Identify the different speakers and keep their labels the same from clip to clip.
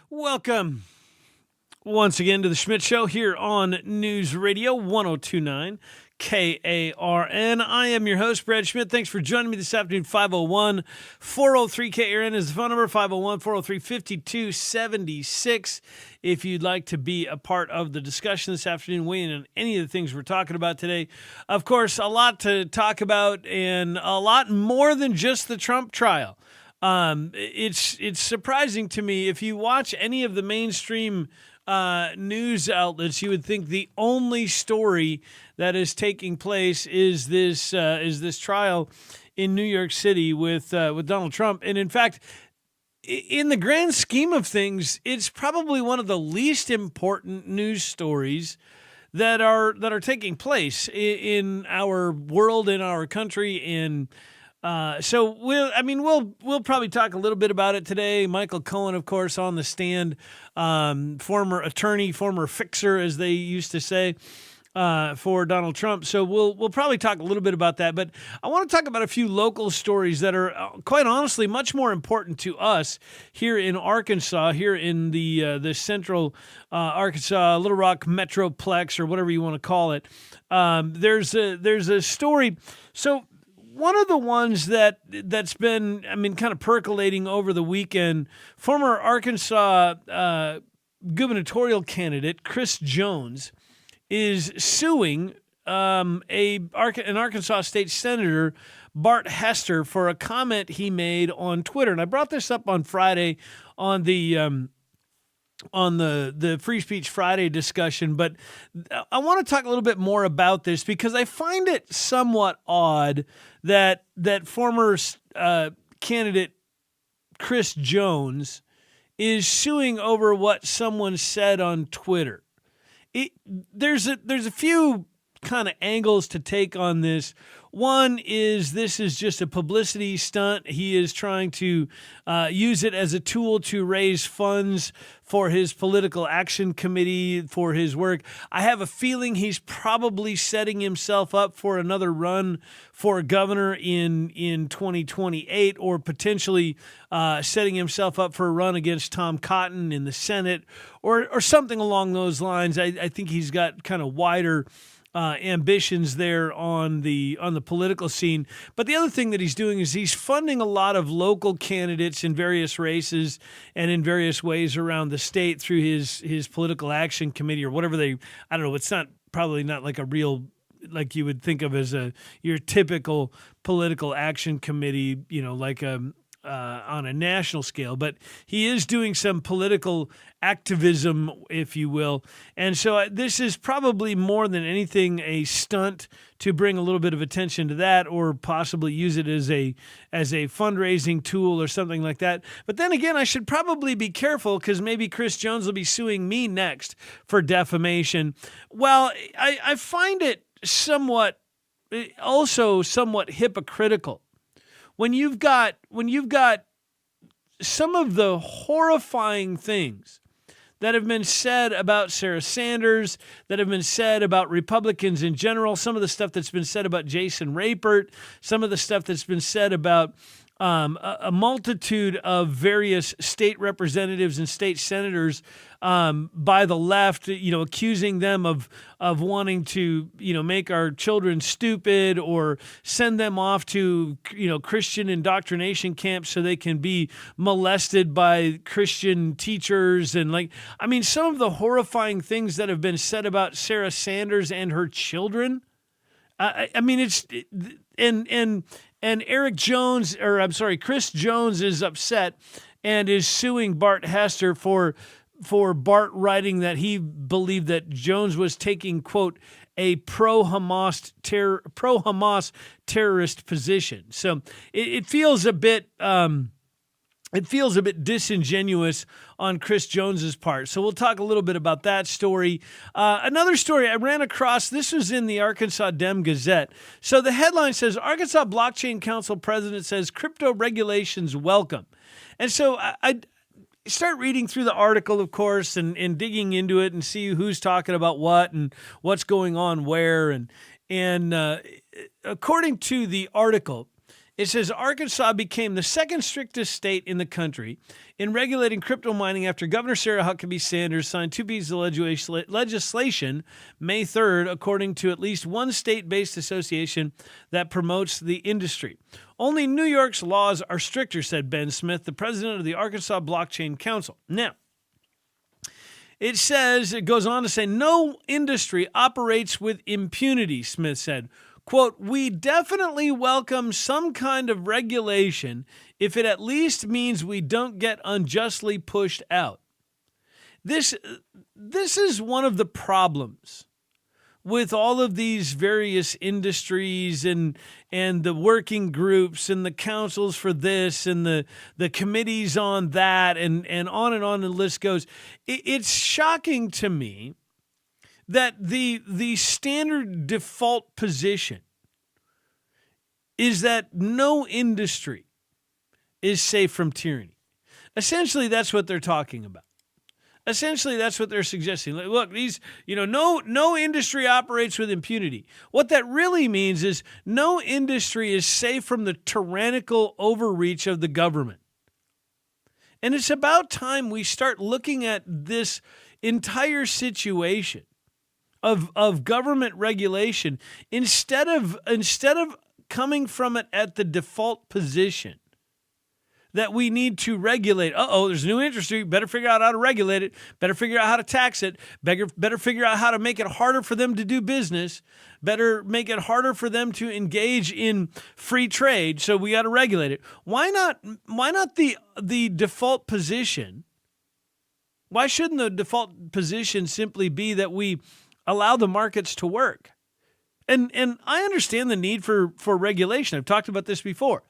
Speaker 1: Welcome once again to the Schmidt Show here on News Radio 1029 KARN. I am your host, Brad Schmidt. Thanks for joining me this afternoon. 501-403-KARN is the phone number, 501-403-5276. If you'd like to be a part of the discussion this afternoon, weighing in on any of the things we're talking about today. Of course, a lot to talk about and a lot more than just the Trump trial. It's surprising to me if you watch any of the mainstream news outlets, you would think the only story that is taking place is this trial in New York City with Donald Trump. And in fact, in the grand scheme of things, it's probably one of the least important news stories that are taking place in our world, in our country, so we'll probably talk a little bit about it today. Michael Cohen, of course, on the stand, former attorney, former fixer, as they used to say, for Donald Trump. So we'll probably talk a little bit about that. But I want to talk about a few local stories that are, quite honestly, much more important to us here in Arkansas, here in the central Arkansas, Little Rock Metroplex, or whatever you want to call it. There's a story. So one of the ones that's been, kind of percolating over the weekend, former Arkansas gubernatorial candidate Chris Jones is suing an Arkansas state senator, Bart Hester, for a comment he made on Twitter. And I brought this up on Friday on the Free Speech Friday discussion, but I want to talk a little bit more about this because I find it somewhat odd that former candidate Chris Jones is suing over what someone said on Twitter. There's a few kind of angles to take on this. One is this is just a publicity stunt. He is trying to use it as a tool to raise funds for his political action committee, for his work. I have a feeling he's probably setting himself up for another run for governor in 2028, or potentially setting himself up for a run against Tom Cotton in the Senate, or something along those lines. I think he's got kind of wider ambitions there on the political scene. But the other thing that he's doing is he's funding a lot of local candidates in various races and in various ways around the state through his political action committee, or whatever I don't know. It's probably not like a real, like you would think of as your typical political action committee, like on a national scale, but he is doing some political activism, if you will. And so this is probably more than anything a stunt to bring a little bit of attention to that, or possibly use it as a fundraising tool or something like that. But then again, I should probably be careful because maybe Chris Jones will be suing me next for defamation. Well, I find it also somewhat hypocritical when you've got some of the horrifying things that have been said about Sarah Sanders, that have been said about Republicans in general, some of the stuff that's been said about Jason Rapert, some of the stuff that's been said about a multitude of various state representatives and state senators by the left, accusing them of wanting to, make our children stupid or send them off to, Christian indoctrination camps so they can be molested by Christian teachers. And some of the horrifying things that have been said about Sarah Sanders and her children. And Chris Jones is upset and is suing Bart Hester for Bart writing that he believed that Jones was taking, quote, a pro-Hamas terrorist position. So it feels a bit disingenuous on Chris Jones's part. So we'll talk a little bit about that story. Another story I ran across, this was in the Arkansas Dem Gazette. So the headline says, Arkansas Blockchain Council president says crypto regulations welcome. And so I start reading through the article, of course, and digging into it and see who's talking about what and what's going on where. And according to the article, It says Arkansas became the second strictest state in the country in regulating crypto mining after Governor Sarah Huckabee Sanders signed 2 pieces of legislation May 3rd, according to at least one state-based association that promotes the industry. Only New York's laws are stricter, said Ben Smith, the president of the Arkansas Blockchain Council. Now, it goes on to say, no industry operates with impunity, Smith said. Quote, we definitely welcome some kind of regulation if it at least means we don't get unjustly pushed out. This is one of the problems with all of these various industries and the working groups and the councils for this and the committees on that and on the list goes. It's shocking to me that the standard default position is that no industry is safe from tyranny. Essentially, that's what they're talking about. Essentially, that's what they're suggesting. Like, look, no industry operates with impunity. What that really means is no industry is safe from the tyrannical overreach of the government. And it's about time we start looking at this entire situation of government regulation instead of coming from it at the default position that we need to regulate. There's a new industry. Better figure out how to regulate it. Better figure out how to tax it. Better figure out how to make it harder for them to do business. Better make it harder for them to engage in free trade. So we got to regulate it. Why not the default position? Why shouldn't the default position simply be that we allow the markets to work? And I understand the need for regulation. I've talked about this before.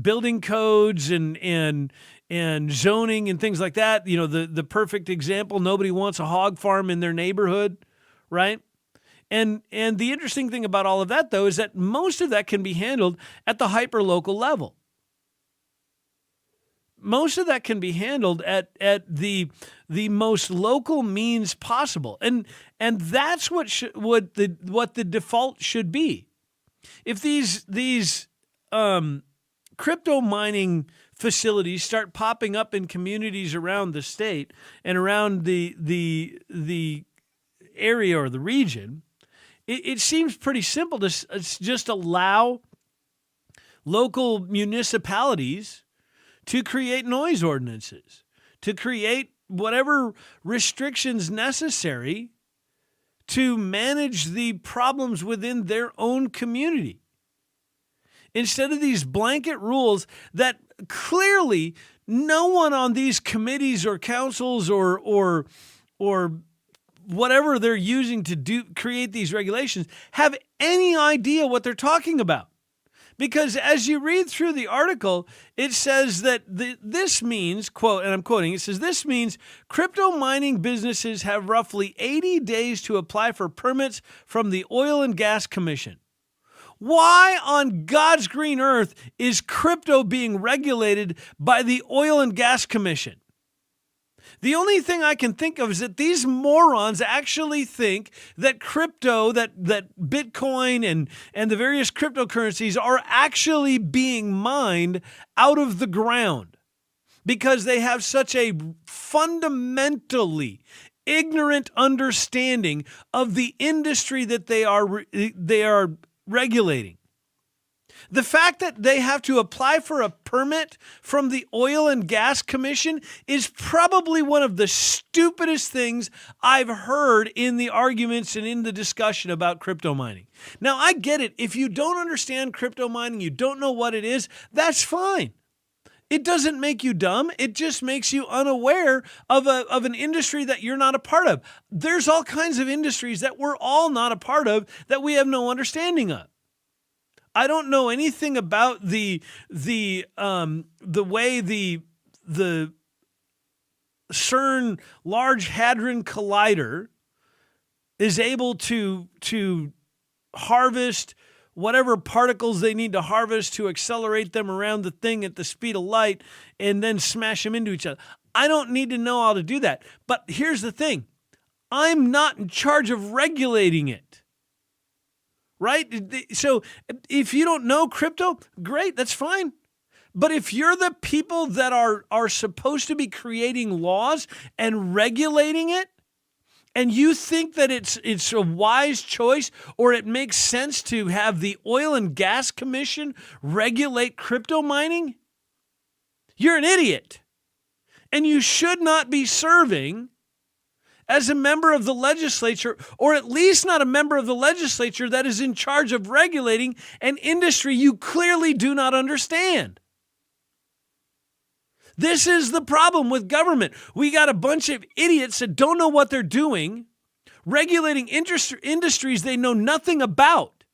Speaker 1: Building codes and zoning and things like that. You know, the perfect example, nobody wants a hog farm in their neighborhood, right? And the interesting thing about all of that, though, is that most of that can be handled at the hyper-local level. Most of that can be handled at the most local means possible, and that's what the default should be. If these crypto mining facilities start popping up in communities around the state and around the area or the region, it seems pretty simple to just allow local municipalities to create noise ordinances, to create whatever restrictions necessary to manage the problems within their own community. Instead of these blanket rules that clearly no one on these committees or councils or whatever they're using to create these regulations have any idea what they're talking about. Because as you read through the article, it says that this means, quote, and I'm quoting, it says, this means crypto mining businesses have roughly 80 days to apply for permits from the Oil and Gas Commission. Why on God's green earth is crypto being regulated by the Oil and Gas Commission? The only thing I can think of is that these morons actually think that crypto, that Bitcoin and the various cryptocurrencies are actually being mined out of the ground because they have such a fundamentally ignorant understanding of the industry that they are regulating. The fact that they have to apply for a permit from the Oil and Gas Commission is probably one of the stupidest things I've heard in the arguments and in the discussion about crypto mining. Now, I get it. If you don't understand crypto mining, you don't know what it is, that's fine. It doesn't make you dumb. It just makes you unaware of an industry that you're not a part of. There's all kinds of industries that we're all not a part of that we have no understanding of. I don't know anything about the way the CERN Large Hadron Collider is able to harvest whatever particles they need to harvest to accelerate them around the thing at the speed of light and then smash them into each other. I don't need to know how to do that. But here's the thing. I'm not in charge of regulating it. right? So if you don't know crypto, great, that's fine. But if you're the people that are supposed to be creating laws and regulating it, and you think that it's a wise choice or it makes sense to have the Oil and Gas Commission regulate crypto mining, you're an idiot. And you should not be serving as a member of the legislature, or at least not a member of the legislature that is in charge of regulating an industry you clearly do not understand. This is the problem with government. We got a bunch of idiots that don't know what they're doing, regulating industries they know nothing about.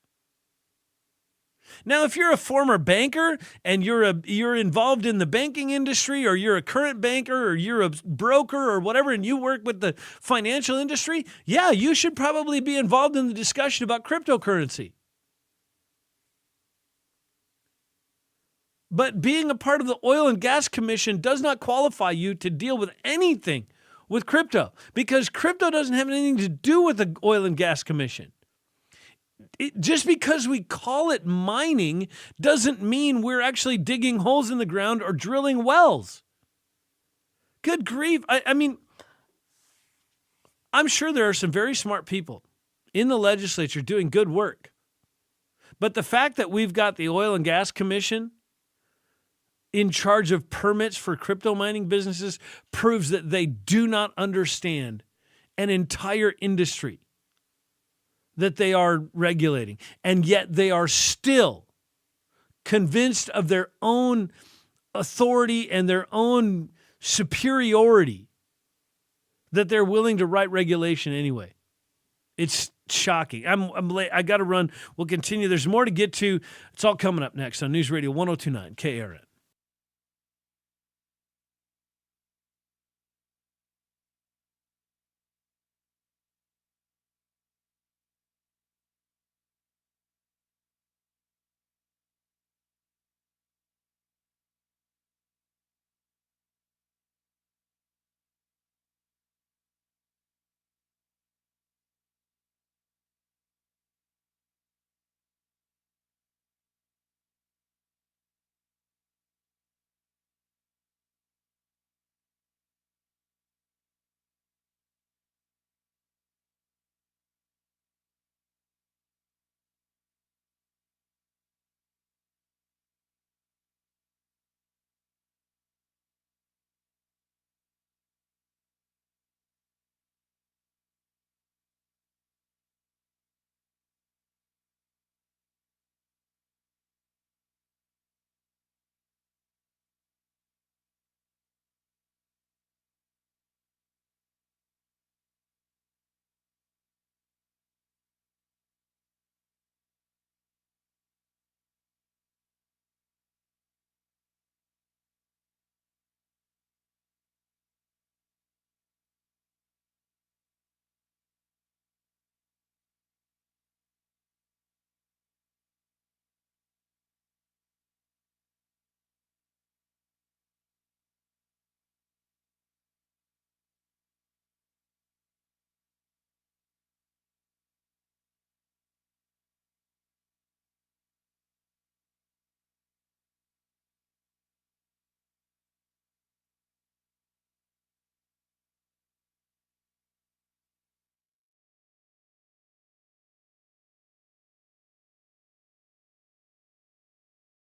Speaker 1: Now, if you're a former banker and you're involved in the banking industry, or you're a current banker, or you're a broker or whatever, and you work with the financial industry, yeah, you should probably be involved in the discussion about cryptocurrency. But being a part of the Oil and Gas Commission does not qualify you to deal with anything with crypto, because crypto doesn't have anything to do with the Oil and Gas Commission. Just because we call it mining doesn't mean we're actually digging holes in the ground or drilling wells. Good grief. I mean, I'm sure there are some very smart people in the legislature doing good work. But the fact that we've got the Oil and Gas Commission in charge of permits for crypto mining businesses proves that they do not understand an entire industry that they are regulating. And yet they are still convinced of their own authority and their own superiority that they're willing to write regulation anyway. It's shocking. I'm late. I got to run. We'll continue. There's more to get to. It's all coming up next on News Radio 1029 KRN.